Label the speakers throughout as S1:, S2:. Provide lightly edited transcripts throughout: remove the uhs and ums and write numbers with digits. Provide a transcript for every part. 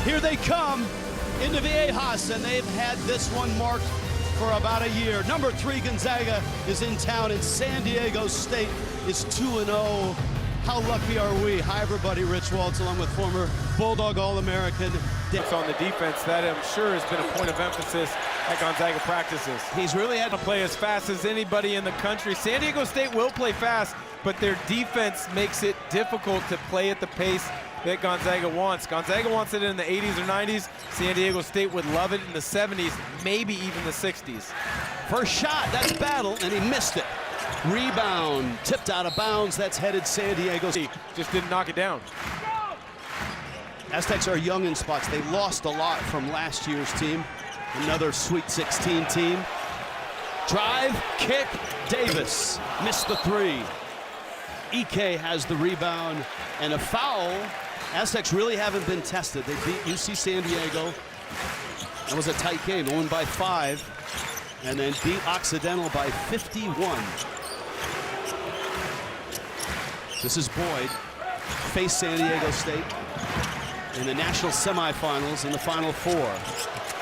S1: Here they come into Viejas, and they've had this one marked for about a year. Number 3 Gonzaga is in town, and San Diego State is 2-0. How lucky are we? Hi everybody, Rich Waltz along with former Bulldog All-American.
S2: It's on the defense that I'm sure has been a point of emphasis at Gonzaga practices.
S1: He's really had
S2: to play as fast as anybody in the country. San Diego State will play fast, but their defense makes it difficult to play at the pace that Gonzaga wants. Gonzaga wants it in the 80s or 90s. San Diego State would love it in the 70s, maybe even the 60s.
S1: First shot, that's Battle, and he missed it. Rebound, tipped out of bounds, that's headed San Diego State.
S2: Just didn't knock it down.
S1: Aztecs are young in spots. They lost a lot from last year's team. Another Sweet 16 team. Drive, kick, Davis missed the 3. Ike has the rebound and a foul. Aztecs really haven't been tested. They beat UC San Diego. That was a tight game, won by 5, and then beat Occidental by 51. This is Boyd, faced San Diego State in the national semifinals in the Final Four.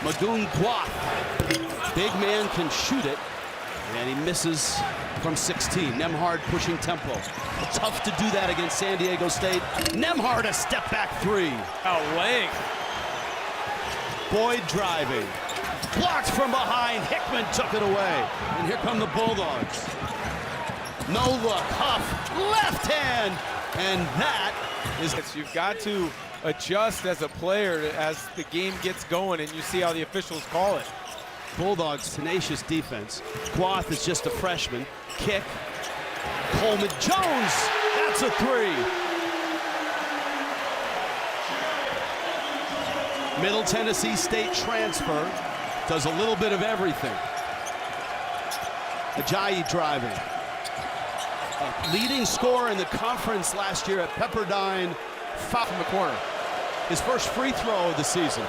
S1: Magoon Guath, big man, can shoot it, and he misses from 16. Nembhard pushing tempo. Tough to do that against San Diego State. Nembhard a step back 3.
S2: Length.
S1: Boyd driving. Blocked from behind. Hickman took it away. And here come the Bulldogs. No look. Huff. Left hand. And that is...
S2: You've got to adjust as a player as the game gets going and you see how the officials call it.
S1: Bulldogs tenacious defense. Guath is just a freshman. Kick. Coleman Jones. That's a 3. Middle Tennessee State transfer. Does a little bit of everything. Ajayi driving. A leading scorer in the conference last year at Pepperdine. Foul from the corner. His first free throw of the season.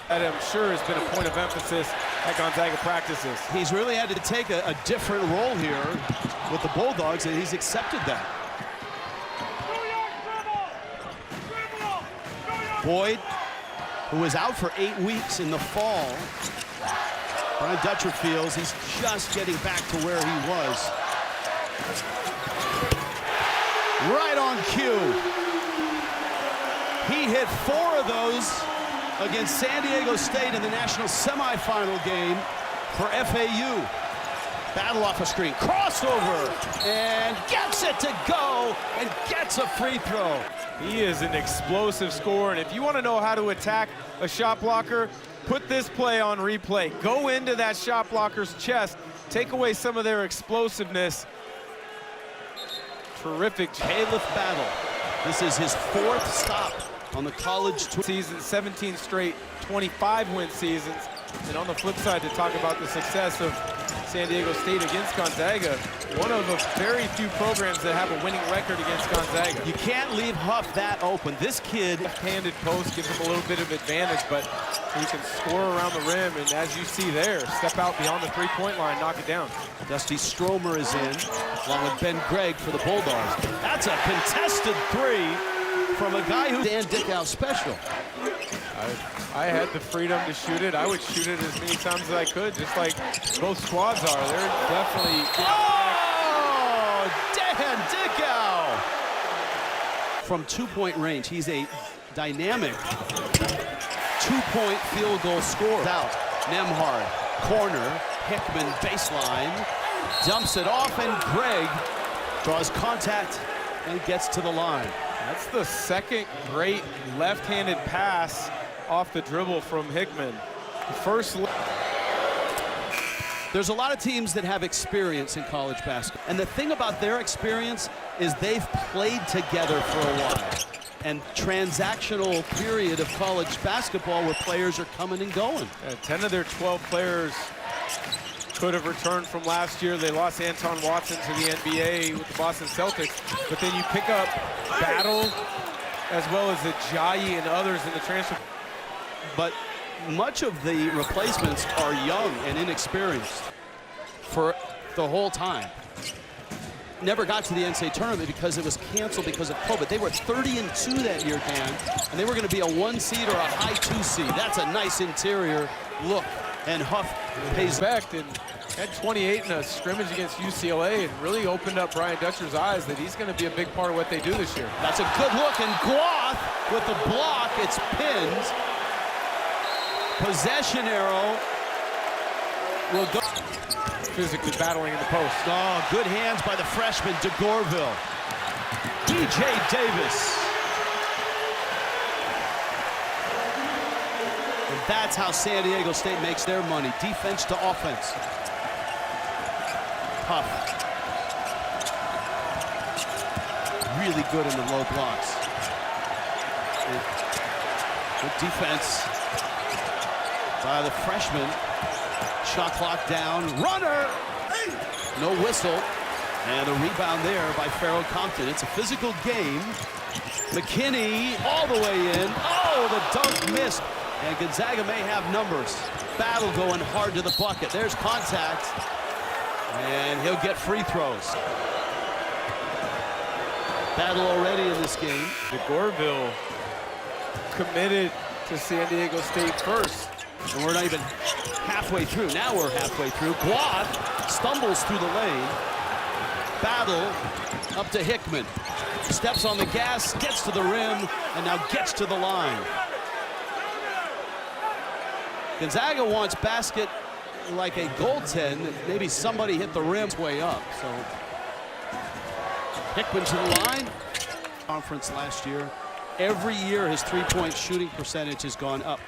S2: That I'm sure has been a point of emphasis at Gonzaga practices.
S1: He's really had to take a different role here with the Bulldogs, and he's accepted that. Boyd, who was out for 8 weeks in the fall. Brian Dutcher feels he's just getting back to where he was. Right on cue. He hit 4 of those against San Diego State in the national semifinal game for FAU. Battle off a screen, crossover, and gets it to go, and gets a free throw.
S2: He is an explosive scorer, and if you want to know how to attack a shot blocker, put this play on replay. Go into that shot blocker's chest, take away some of their explosiveness. Terrific.
S1: Caliph Battle. This is his 4th stop on the college
S2: season, 17 straight 25-win seasons. And on the flip side, to talk about the success of San Diego State against Gonzaga, one of the very few programs that have a winning record against Gonzaga.
S1: You can't leave Huff that open. This kid,
S2: left-handed post gives him a little bit of advantage, but he can score around the rim, and as you see there, step out beyond the 3-point line, knock it down.
S1: Dusty Stromer is in, along with Ben Gregg for the Bulldogs. That's a contested 3 from a guy who's Dan Dickow special.
S2: I had the freedom to shoot it. I would shoot it as many times as I could, just like both squads are. They're definitely...
S1: Oh, Dan Dickow! From 2-point range, he's a dynamic 2-point field goal scorer. Out, Nembhard, corner, Hickman baseline, dumps it off, and Gregg draws contact and gets to the line.
S2: That's the second great left-handed pass off the dribble from Hickman. The first...
S1: There's a lot of teams that have experience in college basketball. And the thing about their experience is they've played together for a while. And transactional period of college basketball where players are coming and going.
S2: 10 of their 12 players could have returned from last year. They lost Anton Watson to the NBA with the Boston Celtics. But then you pick up Battle as well as Ajayi and others in the transfer.
S1: But much of the replacements are young and inexperienced for the whole time. never got to the NCAA tournament because it was canceled because of COVID. They were 30-2 that year, Dan, and they were going to be a 1 seed or a high 2 seed. That's a nice interior look, and Huff pays back.
S2: And had 28 in a scrimmage against UCLA and really opened up Brian Dutcher's eyes that he's going to be a big part of what they do this year.
S1: That's a good look, and Guath with the block. It's pinned. Possession arrow will go.
S2: Physically battling in the post.
S1: Oh, good hands by the freshman, DeGorville. DJ Davis. And that's how San Diego State makes their money. Defense to offense. Huff. Really good in the low blocks. Good defense by the freshman. Shot clock down. Runner! No whistle. And a rebound there by Farrell Compton. It's a physical game. McKinney all the way in. Oh, the dunk missed. And Gonzaga may have numbers. Battle going hard to the bucket. There's contact. And he'll get free throws. Battle already in this game.
S2: DeGorville committed to San Diego State first.
S1: And we're not even halfway through. Now we're halfway through. Guath stumbles through the lane. Battle up to Hickman. Steps on the gas, gets to the rim, and now gets to the line. Gonzaga wants basket like a goaltend. Maybe somebody hit the rim way up. So Hickman to the line. Conference last year. Every year his three-point shooting percentage has gone up.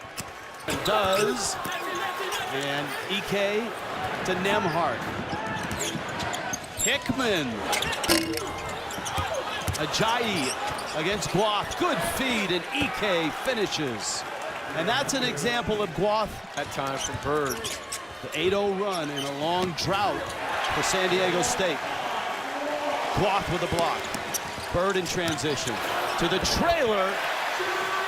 S1: And does. And Ike to Nembhard. Hickman. Ajayi against Guath. Good feed, and Ike finishes. And that's an example of Guath.
S2: That time from Bird.
S1: The 8-0 run in a long drought for San Diego State. Guath with a block. Bird in transition. To the trailer.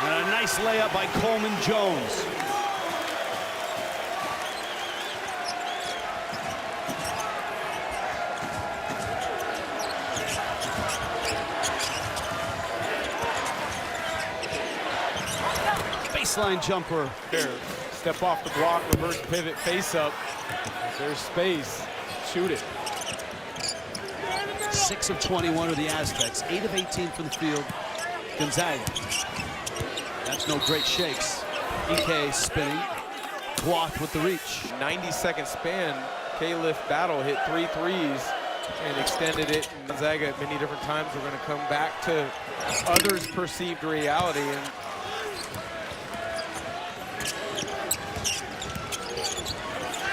S1: And a nice layup by Coleman Jones. Baseline jumper.
S2: There. Step off the block, reverse pivot, face up. There's space. Shoot it.
S1: 6 of 21 are the Aztecs. 8 of 18 from the field. Gonzaga. That's no great shakes. Ike spinning. Guath with the reach.
S2: 90-second span. Caliph Battle hit 3 threes and extended it. And Gonzaga at many different times. We're going to come back to others' perceived reality. And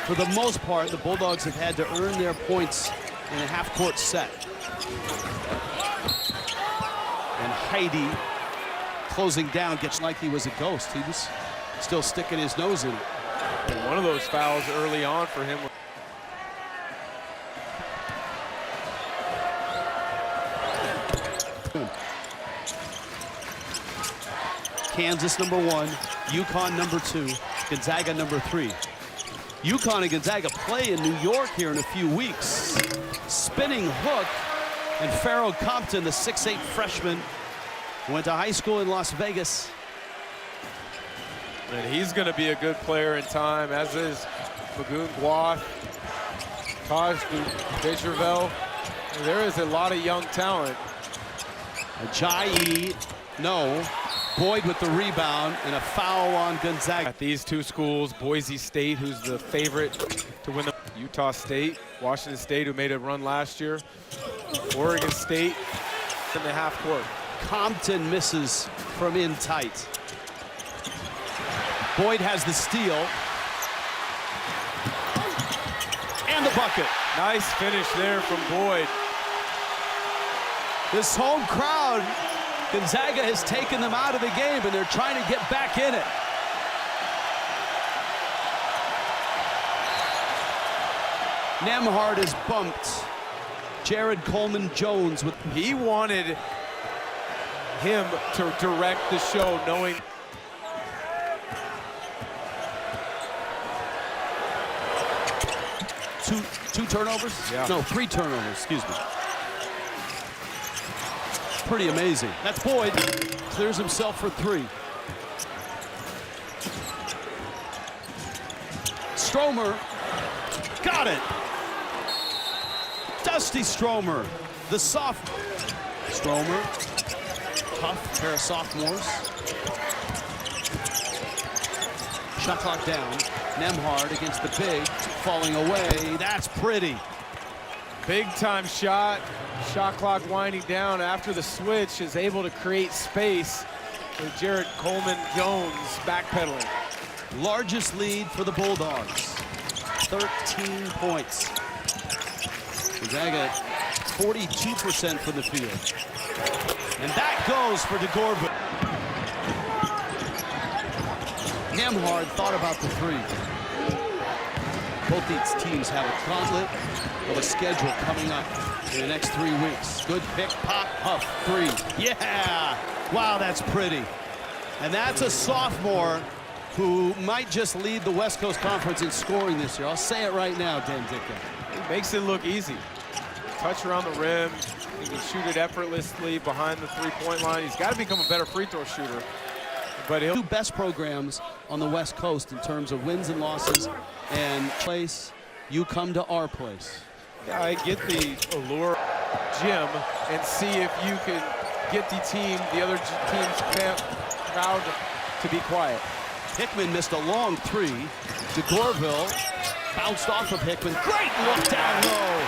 S1: for the most part, the Bulldogs have had to earn their points in a half-court set. And Heidi closing down, gets like he was a ghost. He was still sticking his nose in it.
S2: And one of those fouls early on for him.
S1: Kansas #1, UConn #2, Gonzaga #3. UConn and Gonzaga play in New York here in a few weeks. Spinning hook, and Farrell Compton, the 6'8" freshman, went to high school in Las Vegas.
S2: And he's going to be a good player in time, as is Magoon Guath, Taj Dejervel. There is a lot of young talent.
S1: Ajayi, no. Boyd with the rebound, and a foul on Gonzaga.
S2: At these two schools, Boise State, who's the favorite to win the Utah State, Washington State, who made a run last year, Oregon State in the half court.
S1: Compton misses from in tight. Boyd has the steal. And the bucket.
S2: Nice finish there from Boyd.
S1: This home crowd, Gonzaga has taken them out of the game, and they're trying to get back in it. Nembhard is bumped. Jared Coleman Jones with.
S2: He wanted him to direct the show, knowing.
S1: Two turnovers?
S2: Yeah.
S1: No, 3 turnovers, excuse me. pretty amazing. That's Boyd. Clears himself for three. Stromer. Got it. Dusty Stromer. The sophomore. Stromer. Tough pair of sophomores. Shot clock down. Nembhard against the big. Falling away. That's pretty.
S2: Big time shot. Shot clock winding down after the switch, is able to create space with Jared Coleman-Jones backpedaling.
S1: Largest lead for the Bulldogs. 13 points. Gonzaga 42% from the field. And that goes for DeGorville. Nembhard thought about the three. Both these teams have a gauntlet of a schedule coming up in the next 3 weeks. Good pick, pop, puff, three. Yeah! Wow, that's pretty. And that's a sophomore who might just lead the West Coast Conference in scoring this year. I'll say it right now, Dan Ditka.
S2: He makes it look easy. Touch around the rim. He can shoot it effortlessly behind the three-point line. He's got to become a better free throw shooter. But he'll...
S1: Two best programs on the West Coast in terms of wins and losses and place. You come to our place.
S2: Yeah, I get the allure, Jim, and see if you can get the other team's crowd to be quiet.
S1: Hickman missed a long three. DeGorville bounced off of Hickman. Great look down low.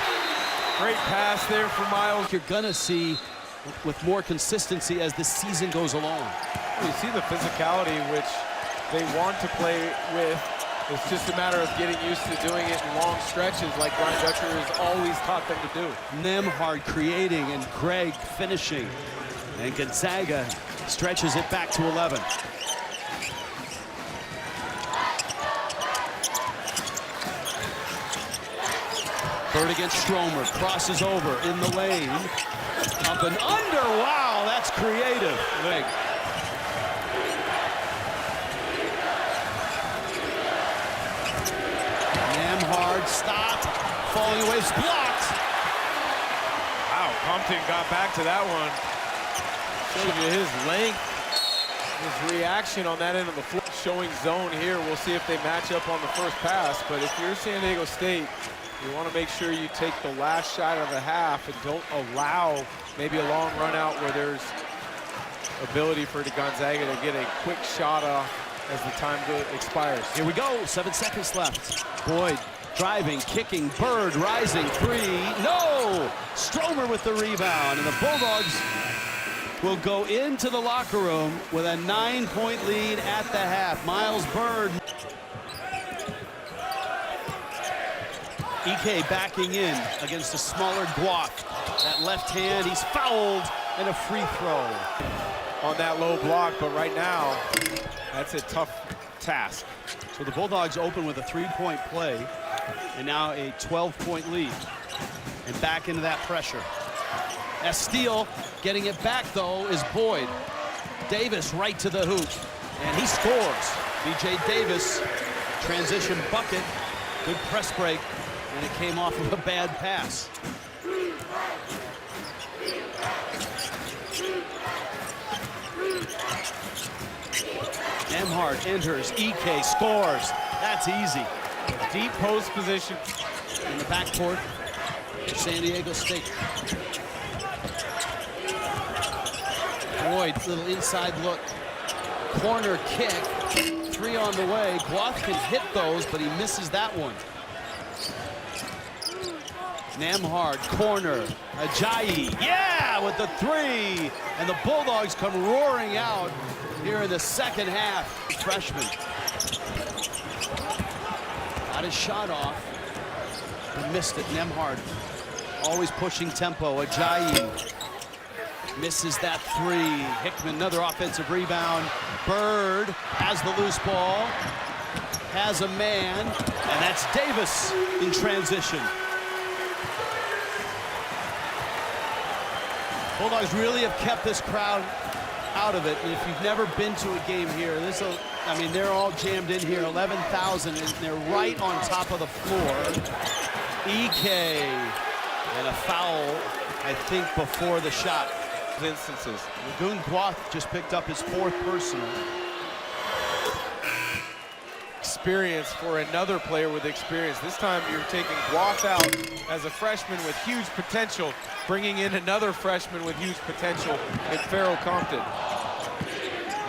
S2: Great pass there for Miles.
S1: You're gonna see with more consistency as the season goes along.
S2: You see the physicality which they want to play with. It's just a matter of getting used to doing it in long stretches like Brian Dutcher has always taught them to do.
S1: Nembhard creating and Greg finishing. And Gonzaga stretches it back to 11. Bird against Stromer, crosses over in the lane. Up and under, wow, that's creative. Leg. Nembhard stopped, falling away, it's blocked.
S2: Wow, Compton got back to that one. Showing you his length, his reaction on that end of the floor. Showing zone here, we'll see if they match up on the first pass, but if you're San Diego State, you want to make sure you take the last shot of the half and don't allow maybe a long run out where there's ability for Gonzaga to get a quick shot off as the time expires.
S1: Here we go, 7 seconds left. Boyd driving, kicking, Bird rising, three, no! Stromer with the rebound, and the Bulldogs will go into the locker room with a 9-point lead at the half. Miles Bird. Ike backing in against a smaller Guac. That left hand, he's fouled, and a free throw.
S2: On that low block, but right now, that's a tough task.
S1: So the Bulldogs open with a 3-point play, and now a 12-point lead. And back into that pressure. As Steele getting it back, though, is Boyd. Davis right to the hoop, and he scores. DJ Davis, transition bucket, good press break. And it came off of a bad pass. Nembhard enters, Ike scores. That's easy.
S2: Deep post position
S1: in the backcourt for San Diego State. Boyd, little inside look. Corner kick, three on the way. Guath can hit those, but he misses that one. Nembhard, corner, Ajayi, yeah, with the three. And the Bulldogs come roaring out here in the second half. Freshman. Got his shot off. He missed it, Nembhard. Always pushing tempo, Ajayi. Misses that three. Hickman, another offensive rebound. Bird has the loose ball. Has a man, and that's Davis in transition. Bulldogs really have kept this crowd out of it. And if you've never been to a game here, I mean, they're all jammed in here, 11,000, and they're right on top of the floor. Ike, and a foul, I think, before the shot.
S2: instances.
S1: Lagoon Guath just picked up his 4th personal.
S2: Experience for another player with experience. This time you're taking Guath out as a freshman with huge potential, bringing in another freshman with huge potential in Farrell Compton.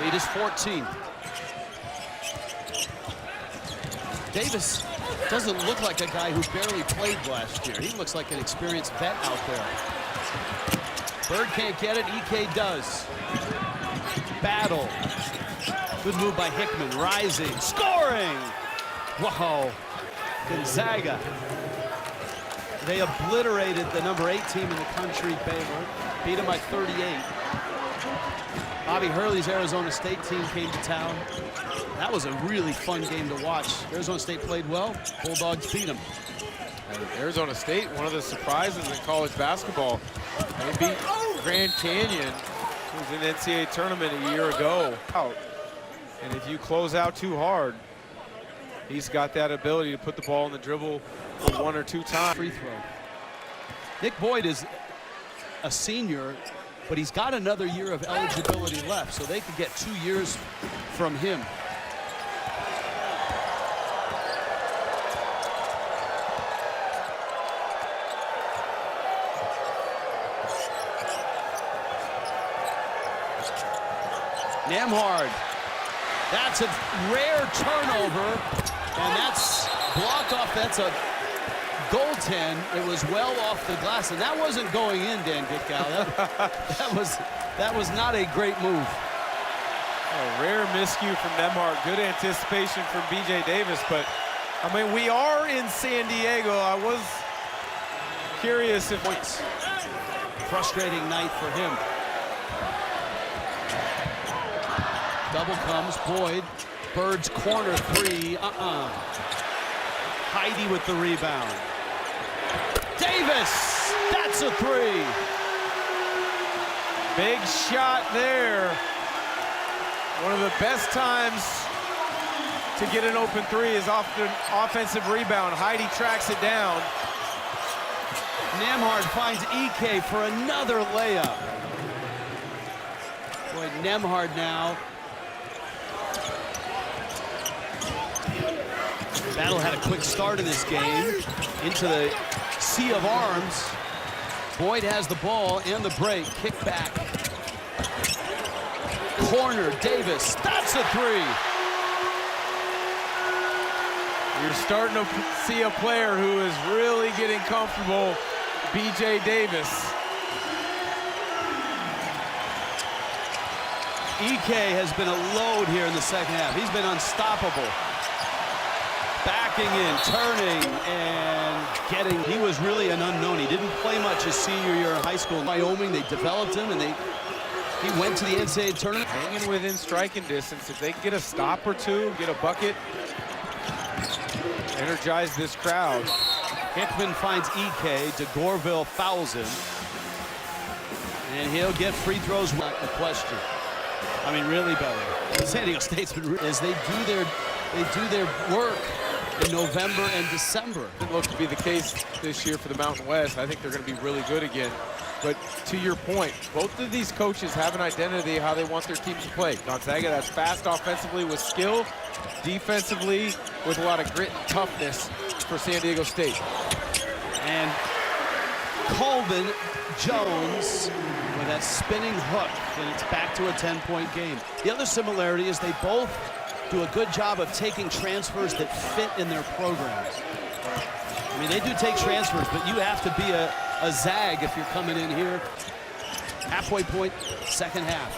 S1: Lead is 14. Davis doesn't look like a guy who barely played last year. He looks like an experienced vet out there. Bird can't get it, EK does. Battle. Good move by Hickman, rising, scoring! Whoa, Gonzaga. They obliterated the number 8 team in the country, Baylor. Beat them by 38. Bobby Hurley's Arizona State team came to town. That was a really fun game to watch. Arizona State played well, Bulldogs beat them.
S2: Arizona State, one of the surprises in college basketball. They beat Grand Canyon, who was in the NCAA tournament a year ago. And if you close out too hard, he's got that ability to put the ball in the dribble 1 or 2 times.
S1: Free throw. Nick Boyd is a senior, but he's got another year of eligibility left, so they could get 2 years from him. Nembhard. That's a rare turnover, and that's blocked off. That's a goaltend. It was well off the glass, and that wasn't going in, Dan Ditkow. That was not a great move.
S2: A rare miscue from Nembhard. Good anticipation from BJ Davis, but I mean, we are in San Diego. I was curious if
S1: points. Frustrating night for him. Double comes, Boyd. Bird's corner 3, Heidi with the rebound. Davis, that's a 3.
S2: Big shot there. One of the best times to get an open 3 is off the offensive rebound. Heidi tracks it down.
S1: Nembhard finds EK for another layup. Boy, Nembhard now. Battle had a quick start in this game into the sea of arms. Boyd has the ball and the break. Kick back. Corner, Davis. That's a 3.
S2: You're starting to see a player who is really getting comfortable, BJ Davis.
S1: EK has been a load here in the second half. He's been unstoppable. Backing in, turning, and getting. He was really an unknown. He didn't play much his senior year in high school in Wyoming. They developed him, and he went to the NCAA tournament.
S2: Hanging within striking distance. If they can get a stop or 2, get a bucket, energize this crowd.
S1: Hickman finds EK. DeGorville fouls him. And he'll get free throws. Not a question. I mean, really better. San Diego State's been, as they do their work in November and December.
S2: Didn't look to be the case this year for the Mountain West. I think they're going to be really good again. But to your point, both of these coaches have an identity of how they want their team to play. Gonzaga, that's fast offensively with skill, defensively with a lot of grit and toughness for San Diego State.
S1: And Colvin Jones with that spinning hook, and it's back to a 10-point game. The other similarity is they both do a good job of taking transfers that fit in their programs. I mean, they do take transfers, but you have to be a Zag if you're coming in here. Halfway point, second half.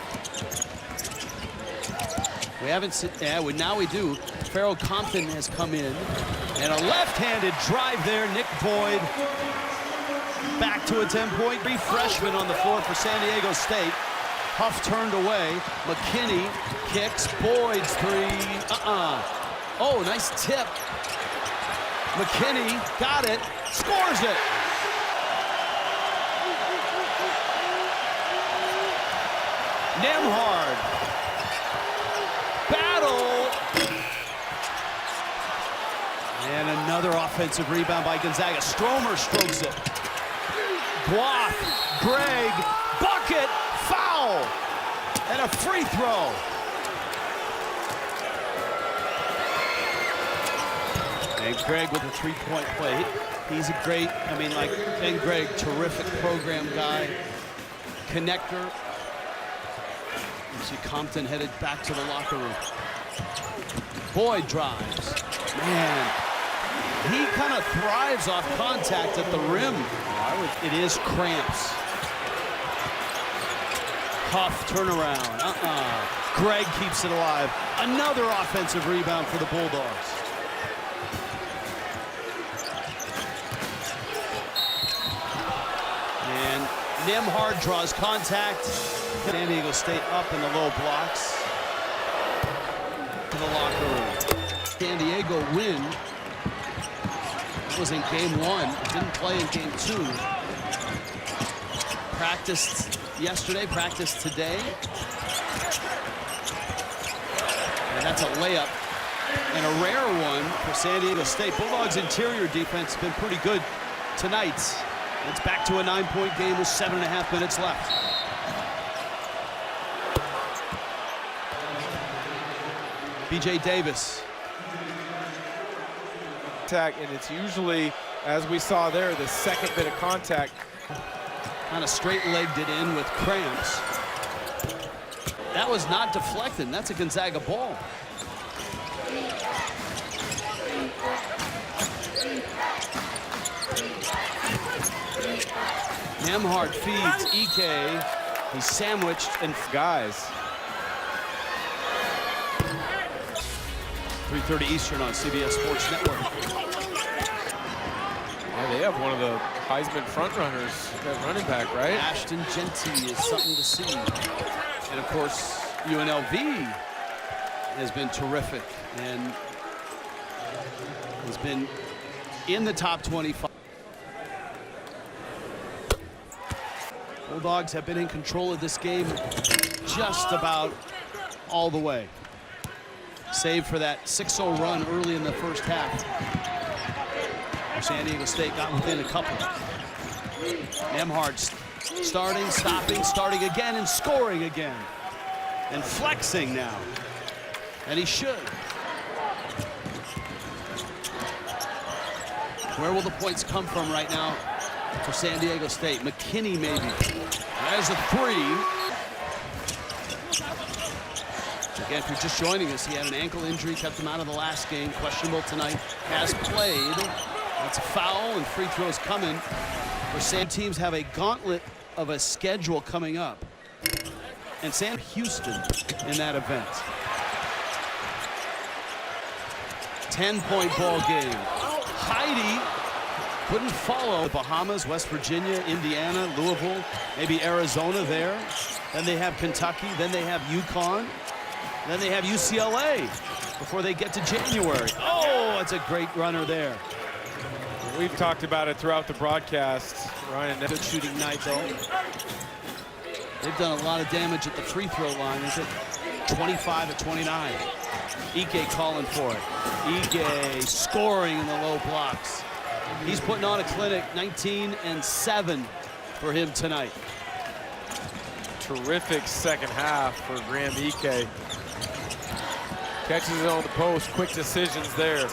S1: We haven't seen, now we do. Farrell Compton has come in, and a left-handed drive there. Nick Boyd back to a 10-point. 3 freshmen on the floor for San Diego State. Huff turned away. McKinney kicks. Boyd's 3. Oh, nice tip. McKinney got it. Scores it. Nembhard. Battle. And another offensive rebound by Gonzaga. Stromer strokes it. Guath. Greg. Bucket. foul and a free throw. And Greg with a three-point play. He's a great, I mean, like Ben Gregg, terrific program guy, connector. You see Compton headed back to the locker room. Boyd drives. Man, he kind of thrives off contact at the rim. It is cramps. Huff turnaround. Greg keeps it alive. Another offensive rebound for the Bulldogs. And Nembhard draws contact. San Diego State up in the low blocks. To the locker room. San Diego win. That was in game 1. Didn't play in game 2. Practiced yesterday, practiced today. And that's a layup. And a rare one for San Diego State. Bulldogs' interior defense has been pretty good tonight. It's back to a 9-point game with 7.5 minutes left. B.J. Davis.
S2: And it's usually, as we saw there, the second bit of contact.
S1: Kind of straight-legged it in with cramps. That was not deflected. That's a Gonzaga ball. Nembhard feeds Ike. He's sandwiched and
S2: guys.
S1: 3:30 Eastern on CBS Sports Network.
S2: Yeah, they have one of the Heisman frontrunners at running back, right?
S1: Ashton Genty is something to see. And of course, UNLV has been terrific and has been in the top 25. Bulldogs have been in control of this game just about all the way. Save for that 6-0 run early in the first half. San Diego State got within a couple. Nembhard starting, stopping, starting again, and scoring again. And flexing now. And he should. Where will the points come from right now for San Diego State? McKinney maybe. There's a three. Again, if you're just joining us, he had an ankle injury, kept him out of the last game. Questionable tonight. Has played. That's a foul, and free throws coming. For San teams have a gauntlet of a schedule coming up. And San Houston in that event. 10-point ball game. Heidi couldn't follow. The Bahamas, West Virginia, Indiana, Louisville, maybe Arizona there. Then they have Kentucky. Then they have UConn. Then they have UCLA before they get to January. Oh, that's a great runner there.
S2: We've talked about it throughout the broadcast. Ryan,
S1: good shooting night, though. They've done a lot of damage at the free throw line. Is it 25-29? Ike calling for it. Ike scoring in the low blocks. He's putting on a clinic. 19-7 for him tonight.
S2: Terrific second half for Graham Ike. Catches it on the post, quick decisions there.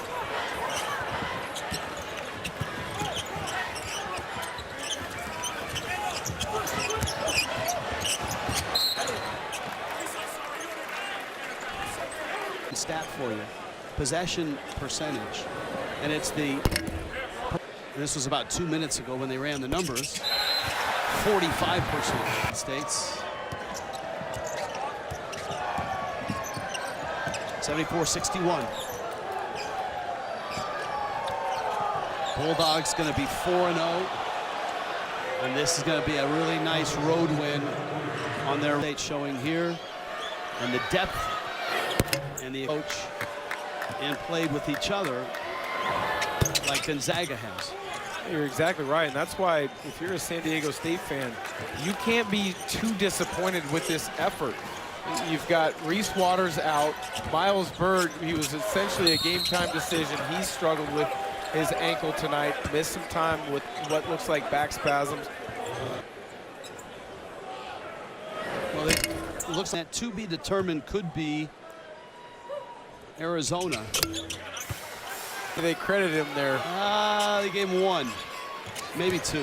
S1: Stat for you, possession percentage, and it's the, this was about 2 minutes ago when they ran the numbers, 45% States. 74-61. Bulldogs going to be 4-0, and this is going to be a really nice road win on their state showing here, and the depth and the coach and played with each other like Gonzaga has.
S2: You're exactly right, and that's why if you're a San Diego State fan, you can't be too disappointed with this effort. You've got Reese Waters out. Miles Bird, he was essentially a game-time decision. He struggled with his ankle tonight, missed some time with what looks like back spasms.
S1: Well, looks like to be determined could be Arizona.
S2: They credit him there.
S1: They gave him 1, maybe 2.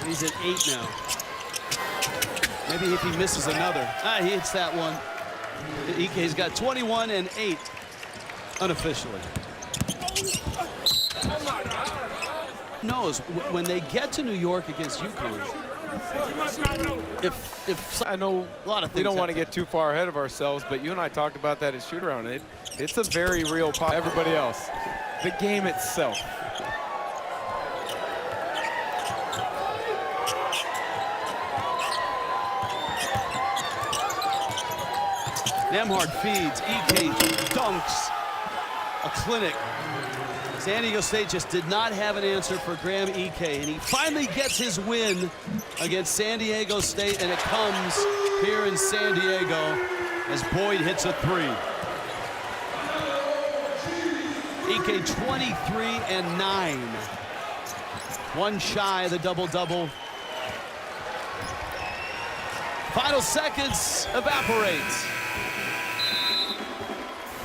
S1: He's at 8 now. Maybe if he misses another. He hits that one. Ike's got 21 and 8 unofficially. Knows when they get to New York against UConn, if
S2: I know
S1: a lot of things
S2: we don't want to get too far ahead of ourselves, but you and I talked about that at shoot-around. It's a very real pop. Everybody else, the game itself.
S1: Nembhard feeds, Ike dunks, a clinic. San Diego State just did not have an answer for Graham Ike, and he finally gets his win against San Diego State, and it comes here in San Diego as Boyd hits a 3. Ike 23 and 9. 1 shy of the double-double. Final seconds evaporate.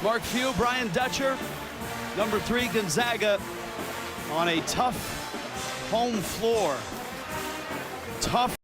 S1: Mark Few, Brian Dutcher, number 3 Gonzaga on a tough home floor. Tough.